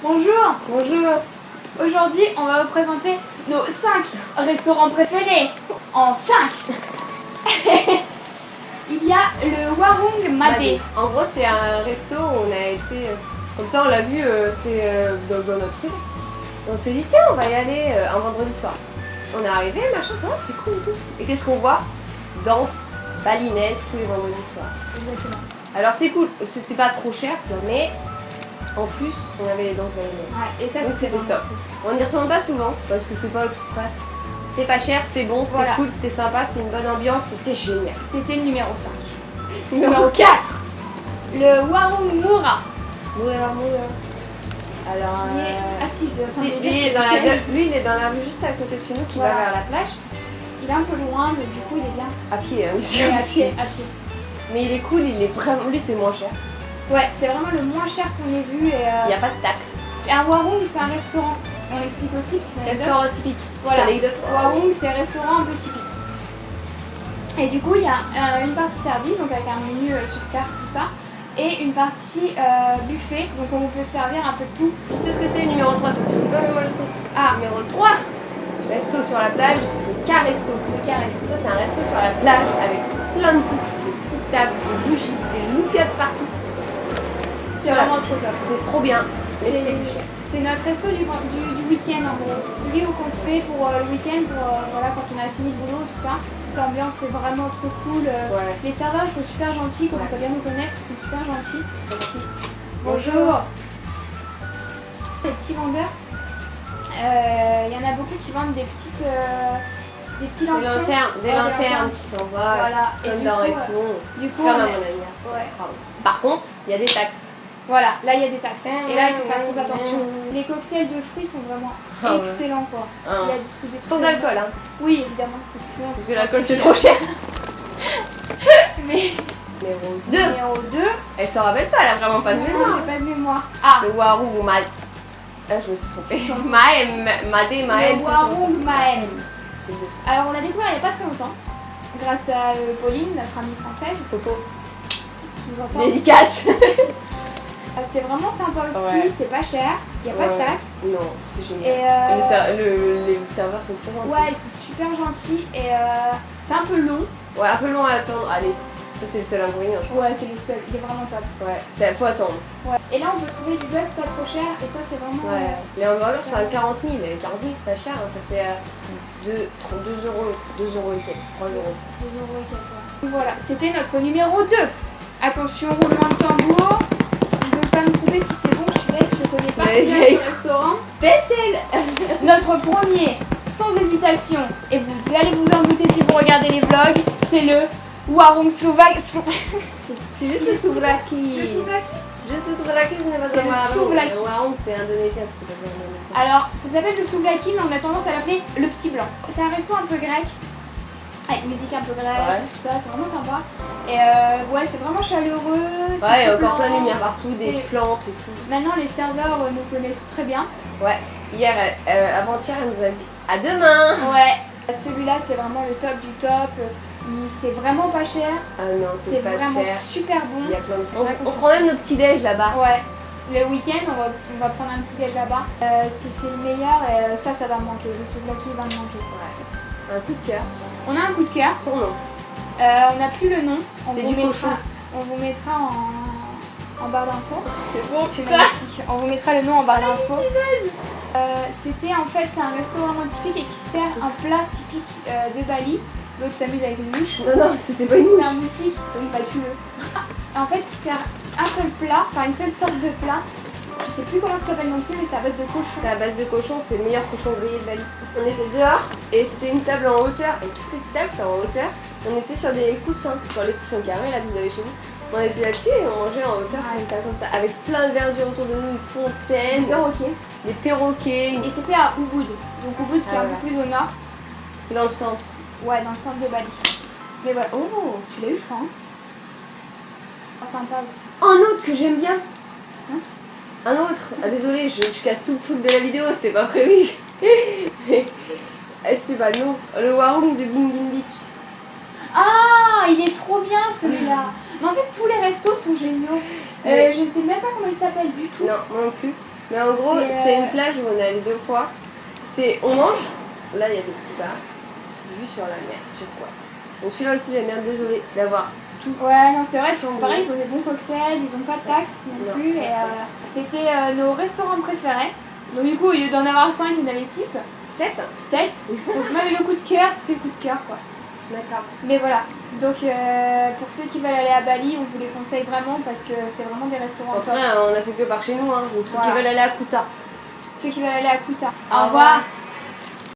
Bonjour. Bonjour. Aujourd'hui, on va vous présenter nos 5 restaurants préférés. En 5. Il y a le Warung Made. En gros, c'est un resto où on a été... comme ça, on l'a vu, c'est dans notre rue. On s'est dit, tiens, on va y aller un vendredi soir. On est arrivé, machin, c'est cool et tout. Et qu'est-ce qu'on voit? Danse balinaise tous les vendredis soirs. Exactement. Alors c'est cool, c'était pas trop cher, mais en plus, on avait les danses balinaises. Ouais, et ça, Donc c'était top. On n'y retourne pas souvent, parce que c'est pas tout près. C'était pas cher, c'était bon, c'était cool, c'était sympa, c'était une bonne ambiance, c'était génial. C'était le numéro 5. Numéro 4. Le Warung Mura. Alors, lui, il est dans la rue juste à côté de chez nous qui va vers la plage. Il est un peu loin, mais du coup, il est bien. À pied, hein, sûr. À pied. Mais il est cool, il est vraiment... Lui, c'est moins cher. Ouais, c'est vraiment le moins cher qu'on ait vu. Il n'y a pas de taxe. Et un Warung, c'est un restaurant. On explique aussi que c'est un restaurant typique. Voilà. Warung, c'est un restaurant un peu typique. Et du coup, il y a une partie service, donc avec un menu sur carte, tout ça. Et une partie buffet, donc on peut servir un peu de tout. Je sais ce que c'est le numéro 3, je sais pas, mais moi je sais. Ah, numéro 3. Resto sur la plage, le Caresto. Le Caresto. Ça, c'est un resto sur la plage avec plein de poufs, des petites tables, des bougies, des loupiottes partout. C'est vraiment trop top. C'est trop bien. C'est notre resto du week-end en gros. C'est celui qu'on se fait pour le week-end, voilà, quand on a fini le boulot, tout ça. L'ambiance est vraiment trop cool. Les serveurs ils sont super gentils, ils commencent à bien nous connaître, ils sont super gentils. Merci. Bonjour. Les petits vendeurs, il y en a beaucoup qui vendent des petites lanternes. Des lanternes qui s'envolent. Voilà. Comme dans Récon. Du coup, comme à mon anniversaire. Par contre, il y a des taxes. Voilà, là il y a des taxes. Et là il faut faire très attention. Les cocktails de fruits sont vraiment excellents quoi. Il y a des sans alcool hein. Oui évidemment. Parce que l'alcool c'est trop cher. Mais... Numéro 2. Numéro 2. Elle s'en rappelle pas, elle a vraiment pas de mémoire. J'ai pas de mémoire. Ah. Le Warung Made. Ah je me suis trompée. Maem. Le Warung Maem. Alors on l'a découvert il n'y a pas très longtemps. Grâce à Pauline, notre amie française. Popo. Dédicace. C'est vraiment sympa aussi, c'est pas cher, il n'y a pas de taxes. Non, c'est génial. Et les serveurs sont trop gentils. Ouais, ils sont super gentils et c'est un peu long. Ouais, un peu long à attendre. Allez, ça c'est le seul inconvénient. Ouais, c'est le seul, il est vraiment top. Ouais, faut attendre. Ouais. Et là on peut trouver du bœuf pas trop cher et ça c'est vraiment... Ouais, les hamburgers sont à 40 000, et 40 000 c'est pas cher, hein. Ça fait 2 euros et quelques, 3 euros. 2 euros et quelques. Voilà, c'était notre numéro 2. Attention, roulement de tambour. Je ne veux pas me tromper si c'est bon, je suis bête, je ne connais pas bien ce restaurant. Bethel. Notre premier, sans hésitation, et vous allez vous en douter si vous regardez les vlogs, c'est le Warung Slovaque. C'est juste le souvlaki. Le souvlaki. Juste le souvlaki, vous n'avez pas C'est le souvlaki. Le Warung c'est indonésien, c'est pas indonésien. Alors, ça s'appelle le souvlaki, mais on a tendance à l'appeler le petit blanc. C'est un resto un peu grec. Avec musique un peu grecque, tout ça, c'est vraiment sympa. Et ouais, c'est vraiment chaleureux. Ouais, il y a encore plein de lumière partout, des plantes et tout. Maintenant, les serveurs nous connaissent très bien. Ouais, hier, avant-hier, elle nous a dit à demain. Ouais, celui-là, c'est vraiment le top du top. C'est vraiment pas cher. Ah non, c'est pas cher. C'est vraiment super bon. Il y a plein de choses. On prend même nos petits déj là-bas. Ouais. Le week-end, on va prendre un petit déj là-bas. C'est le meilleur et ça va me manquer. Le souvlaki va me manquer. Ouais. Un coup de cœur. On a un coup de cœur. Son nom. On n'a plus le nom. C'est du cochon. On vous mettra en barre d'infos. C'est bon, c'est magnifique. On vous mettra le nom en barre d'infos. C'était en fait, c'est un resto vraiment typique et qui sert un plat typique de Bali. L'autre s'amuse avec une mouche. Non, c'était pas une mouche. C'était un moustique. Oui, bah tue-le. En fait, il sert un seul plat, enfin une seule sorte de plat. Je sais plus comment ça s'appelle non plus, mais c'est à base de cochon. C'est à base de cochon, c'est le meilleur cochon grillé de Bali. On était dehors et c'était une table en hauteur, une toute petite table, c'était en hauteur. On était sur des coussins, genre les coussins carrés là que vous avez chez vous. On était là-dessus et on mangeait en hauteur sur une table comme ça, avec plein de verdure autour de nous, une fontaine, des perroquets. Et c'était à Ubud, donc Ubud qui est un peu plus au nord. C'est dans le centre. Ouais, dans le centre de Bali. Mais voilà, oh, tu l'as eu je crois. Hein. Sympa aussi. Un autre que j'aime bien. Hein? Un autre. Ah désolé, je casse tout le truc de la vidéo, c'était pas prévu. Je sais pas le nom. Le Warung de Bingin Beach. Ah, il est trop bien celui-là. Mais en fait, tous les restos sont géniaux. Je ne sais même pas comment il s'appelle du tout. Non, moi non plus. Mais en gros, c'est une plage où on est allé 2 fois. On mange, là il y a des petits bars, vue sur la mer, turquoise. Donc celui-là aussi j'aime bien, désolée d'avoir tout. Ouais, non, c'est vrai que c'est pareil, ils ont des bons cocktails, ils ont pas de taxes non plus. Et c'était nos restaurants préférés. Donc du coup, au lieu d'en avoir 5, il y en avait 6. 7. Donc même le coup de cœur, c'était le coup de cœur quoi. D'accord. Mais voilà, donc pour ceux qui veulent aller à Bali, on vous les conseille vraiment parce que c'est vraiment des restaurants top. Après, on a fait que par chez nous, hein. Donc ceux qui veulent aller à Kuta. Ceux qui veulent aller à Kuta. Au revoir.